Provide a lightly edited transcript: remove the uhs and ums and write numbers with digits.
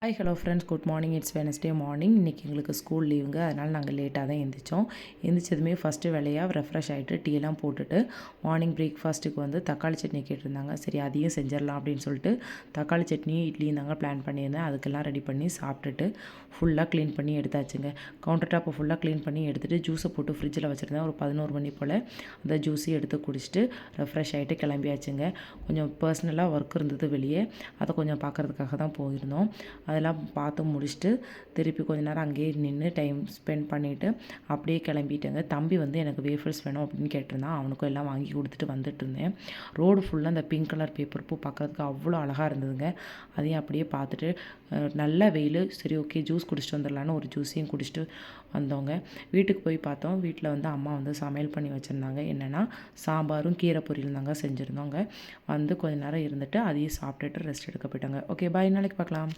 Hi hello friends, good morning. It's Wednesday morning. இன்றைக்கி எங்களுக்கு school லீவுங்க. அதனால் நாங்கள் லேட்டாக தான் எழுந்திரிச்சோம். எழுந்திரிச்சதுமே ஃபஸ்ட்டு வேலையாக ரெஃப்ரெஷ் ஆகிட்டு டீலாம் போட்டுட்டு மார்னிங் பிரேக்ஃபாஸ்ட்டுக்கு வந்து தக்காளி சட்னி கேட்டிருந்தாங்க. சரி அதையும் செஞ்சிடலாம் அப்படின்னு சொல்லிட்டு தக்காளி சட்னியும் இட்லியும் தாங்க பிளான் பண்ணியிருந்தேன். அதுக்கெல்லாம் ரெடி பண்ணி சாப்பிட்டுட்டு ஃபுல்லாக க்ளீன் பண்ணி எடுத்தாச்சுங்க. கவுண்டர் டாப்பை ஃபுல்லாக க்ளீன் பண்ணி எடுத்துகிட்டு ஜூஸை போட்டு ஃப்ரிட்ஜில் வச்சுருந்தேன். ஒரு 11 மணி போல் அந்த ஜூஸையும் எடுத்து குடிச்சிட்டு ரெஃப்ரெஷ் ஆகிட்டு கிளம்பியாச்சுங்க. கொஞ்சம் பர்சனலாக ஒர்க் இருந்தது வெளியே, அதை கொஞ்சம் பார்க்குறதுக்காக தான் போயிருந்தோம். அதெல்லாம் பார்த்து முடிச்சுட்டு திருப்பி கொஞ்ச நேரம் அங்கேயே நின்று டைம் ஸ்பெண்ட் பண்ணிவிட்டு அப்படியே கிளம்பிட்டேங்க. தம்பி வந்து எனக்கு வேஃபர்ஸ் வேணும் அப்படின்னு கேட்டிருந்தான். அவனுக்கும் எல்லாம் வாங்கி கொடுத்துட்டு வந்துட்டு இருந்தேன். ரோடு ஃபுல்லாக அந்த பிங்க் கலர் பேப்பர் பூ பார்க்குறதுக்கு அவ்வளோ அழகாக இருந்ததுங்க. அதையும் அப்படியே பார்த்துட்டு நல்ல வெயில், சரி ஓகே ஜூஸ் குடிச்சிட்டு வந்துடலான்னு ஒரு ஜூஸையும் குடிச்சிட்டு வந்தோங்க. வீட்டுக்கு போய் பார்த்தோம். வீட்டில் வந்து அம்மா வந்து சமையல் பண்ணி வச்சுருந்தாங்க. என்னென்னா சாம்பாரும் கீரை பொரியல் தாங்க செஞ்சுருந்தோங்க. வந்து கொஞ்ச நேரம் இருந்துட்டு அதையும் சாப்பிட்டுட்டு ரெஸ்ட் எடுக்க போயிட்டாங்க. ஓகே பாய், நாளைக்கு பார்க்கலாம்.